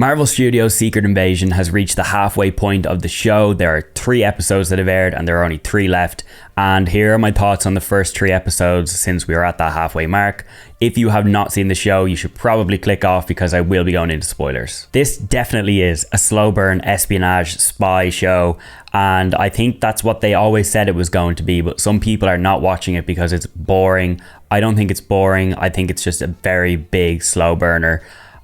Marvel Studios' Secret Invasion has reached the halfway point of the show. There are 3 episodes that have aired and there are only 3 left. And here are my thoughts on the first 3 episodes since we are at that halfway mark. If you have not seen the show, you should probably click off because I will be going into spoilers. This definitely is a slow burn espionage spy show, and I think that's what they always said it was going to be, but some people are not watching it because it's boring. I don't think it's boring. I think it's just a very big slow burner.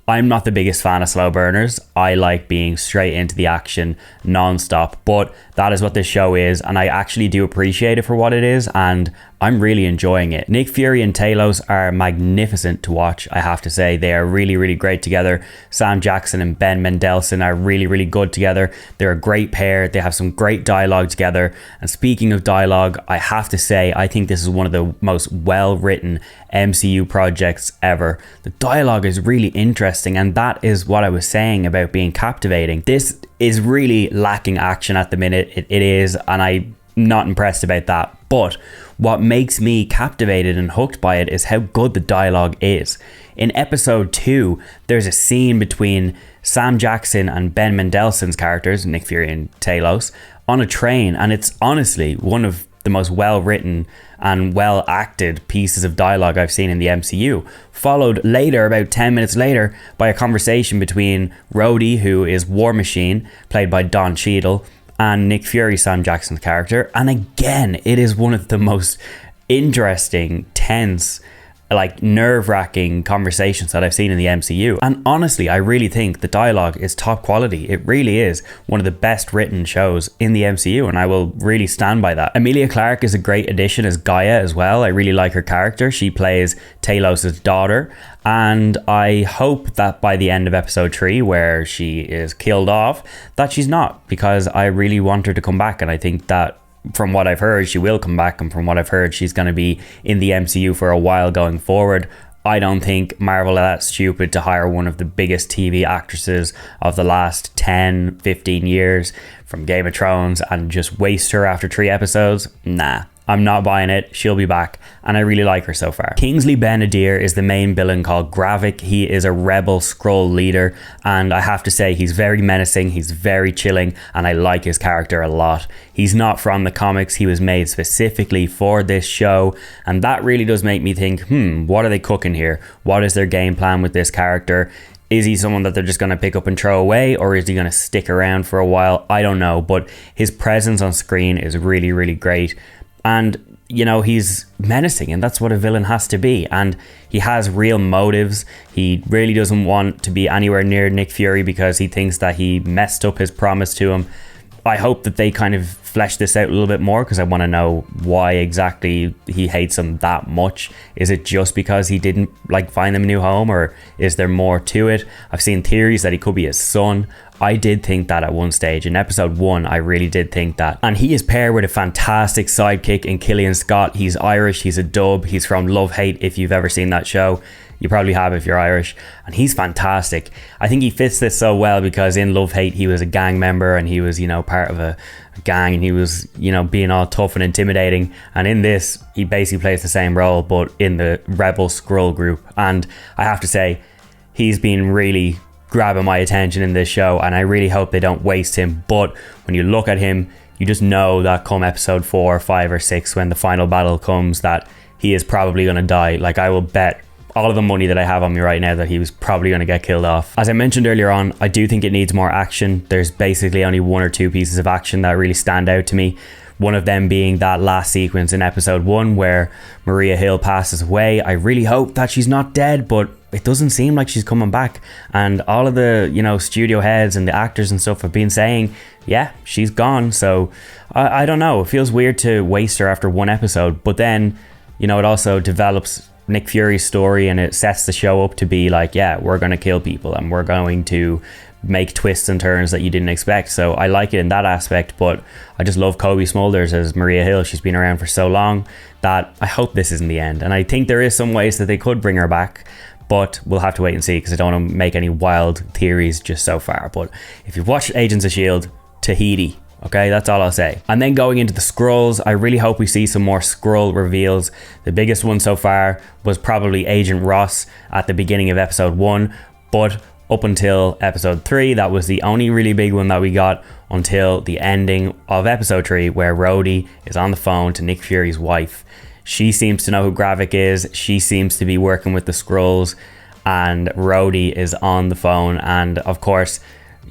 I'm not the biggest fan of slow burners. I like being straight into the action non-stop, but that is what this show is, and I actually do appreciate it for what it is, and I'm really enjoying it. Nick Fury and Talos are magnificent to watch, I have to say. They are really, really great together. Sam Jackson and Ben Mendelsohn are really, really good together. They're a great pair. They have some great dialogue together. And speaking of dialogue, I have to say, I think this is one of the most well-written MCU projects ever. The dialogue is really interesting, and that is what I was saying about being captivating. This is really lacking action at the minute. It is, and I'm not impressed about that. But what makes me captivated and hooked by it is how good the dialogue is. In episode 2, there's a scene between Sam Jackson and Ben Mendelsohn's characters, Nick Fury and Talos, on a train, and it's honestly one of the most well-written and well-acted pieces of dialogue I've seen in the MCU, followed later, about 10 minutes later, by a conversation between Rhodey, who is War Machine, played by Don Cheadle, and Nick Fury, Sam Jackson's character. And again, it is one of the most interesting, tense, like nerve-wracking conversations that I've seen in the MCU. And honestly, I really think the dialogue is top quality. It really is one of the best written shows in the MCU, and I will really stand by that. Emilia Clarke is a great addition as Gaia as well. I really like her character. She plays Talos' daughter, and I hope that by the end of episode 3, where she is killed off, that she's not, because I really want her to come back, and I think that from what I've heard, she will come back, and from what I've heard, she's going to be in the MCU for a while going forward. I don't think Marvel are that stupid to hire one of the biggest TV actresses of the last 10, 15 years from Game of Thrones and just waste her after 3 episodes. Nah. I'm not buying it. She'll be back, and I really like her so far. Kingsley Ben-Adir is the main villain called Gravik. He is a rebel Skrull leader, and I have to say he's very menacing, he's very chilling, and I like his character a lot. He's not from the comics. He was made specifically for this show, and that really does make me think, what are they cooking here? What is their game plan with this character? Is he someone that they're just going to pick up and throw away, or is he going to stick around for a while? I don't know, but his presence on screen is really, really great. And, you know, he's menacing, and that's what a villain has to be. And he has real motives. He really doesn't want to be anywhere near Nick Fury because he thinks that he messed up his promise to him. I hope that they kind of flesh this out a little bit more, because I want to know why exactly he hates him that much. Is it just because he didn't find them a new home, or is there more to it? I've seen theories that he could be his son. I did think that at one stage. In episode 1, I really did think that. And he is paired with a fantastic sidekick in Killian Scott. He's Irish, he's a dub, he's from Love Hate, if you've ever seen that show. You probably have if you're Irish, and he's fantastic. I think he fits this so well because in Love Hate he was a gang member, and he was, part of a gang, and he was, being all tough and intimidating. And in this, he basically plays the same role, but in the rebel Skrull group. And I have to say, he's been really grabbing my attention in this show, and I really hope they don't waste him. But when you look at him, you just know that come episode 4, 5, or 6, when the final battle comes, that he is probably going to die. I will bet all of the money that I have on me right now that he was probably going to get killed off. As I mentioned earlier on, I do think it needs more action. There's basically only 1 or 2 pieces of action that really stand out to me. One of them being that last sequence in episode 1 where Maria Hill passes away. I really hope that she's not dead, but it doesn't seem like she's coming back. And all of the, studio heads and the actors and stuff have been saying, yeah, she's gone. So I don't know. It feels weird to waste her after 1 episode, but then, it also develops Nick Fury's story, and it sets the show up to be yeah, we're going to kill people and we're going to make twists and turns that you didn't expect. So I like it in that aspect, but I just love Kobe Smulders as Maria Hill. She's been around for so long that I hope this isn't the end. And I think there is some ways that they could bring her back, but we'll have to wait and see, because I don't want to make any wild theories just so far. But if you've watched Agents of S.H.I.E.L.D., Tahiti, okay, that's all I'll say. And then going into the Skrulls, I really hope we see some more Skrull reveals. The biggest one so far was probably Agent Ross at the beginning of episode 1, but up until episode 3. That was the only really big one that we got until the ending of episode 3, where Rhodey is on the phone to Nick Fury's wife. She seems to know who Gravik is. She seems to be working with the Skrulls, and Rhodey is on the phone, and of course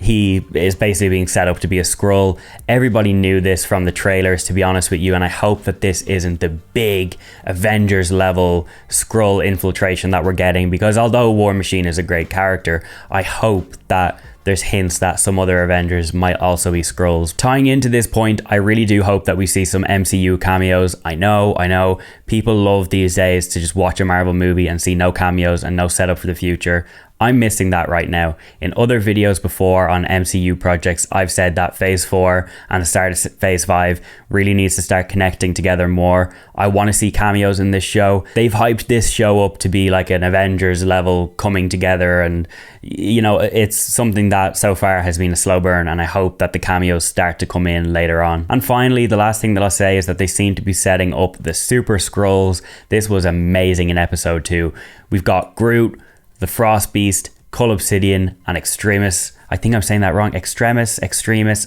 he is basically being set up to be a Skrull. Everybody knew this from the trailers, to be honest with you, and I hope that this isn't the big Avengers level Skrull infiltration that we're getting, because although War Machine is a great character, I hope that there's hints that some other Avengers might also be Skrulls. Tying into this point, I really do hope that we see some MCU cameos. I know, people love these days to just watch a Marvel movie and see no cameos and no setup for the future. I'm missing that right now. In other videos before on MCU projects, I've said that Phase 4 and the start of Phase 5 really needs to start connecting together more. I want to see cameos in this show. They've hyped this show up to be like an Avengers level coming together, and you know, it's something that so far has been a slow burn, and I hope that the cameos start to come in later on. And finally, the last thing that I'll say is that they seem to be setting up the Super Skrulls. This was amazing in episode 2. We've got Groot, the Frost Beast, Cull Obsidian, and Extremis. I think I'm saying that wrong. Extremis.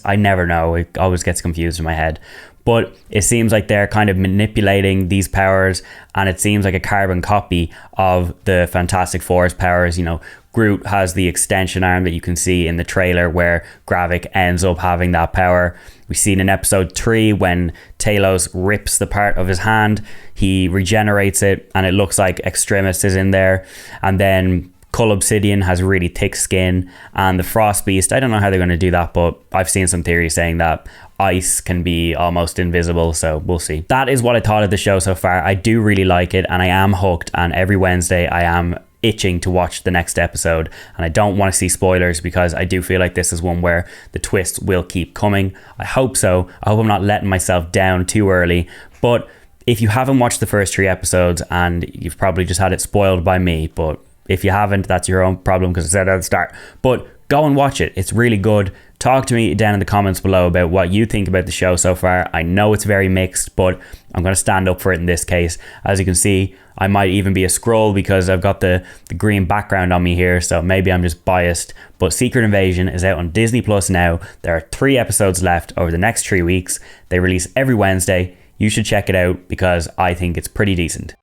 I never know. It always gets confused in my head. But it seems like they're kind of manipulating these powers, and it seems like a carbon copy of the Fantastic Four's powers. You know, Groot has the extension arm that you can see in the trailer where Gravik ends up having that power. We've seen in episode 3 when Talos rips the part of his hand, he regenerates it, and it looks like Extremis is in there. And then Cull Obsidian has really thick skin, and the Frost Beast, I don't know how they're going to do that, but I've seen some theories saying that ice can be almost invisible, so we'll see. That is what I thought of the show so far. I do really like it, and I am hooked, and every Wednesday I am itching to watch the next episode, and I don't want to see spoilers because I do feel like this is one where the twists will keep coming. I hope so. I hope I'm not letting myself down too early, but if you haven't watched the first 3 episodes, and you've probably just had it spoiled by me, but if you haven't, that's your own problem because I said at the start, but go and watch it. It's really good. Talk to me down in the comments below about what you think about the show so far. I know it's very mixed, but I'm going to stand up for it in this case. As you can see, I might even be a Skrull because I've got the green background on me here, so maybe I'm just biased. But Secret Invasion is out on Disney Plus now. There are 3 episodes left over the next 3 weeks. They release every Wednesday. You should check it out because I think it's pretty decent.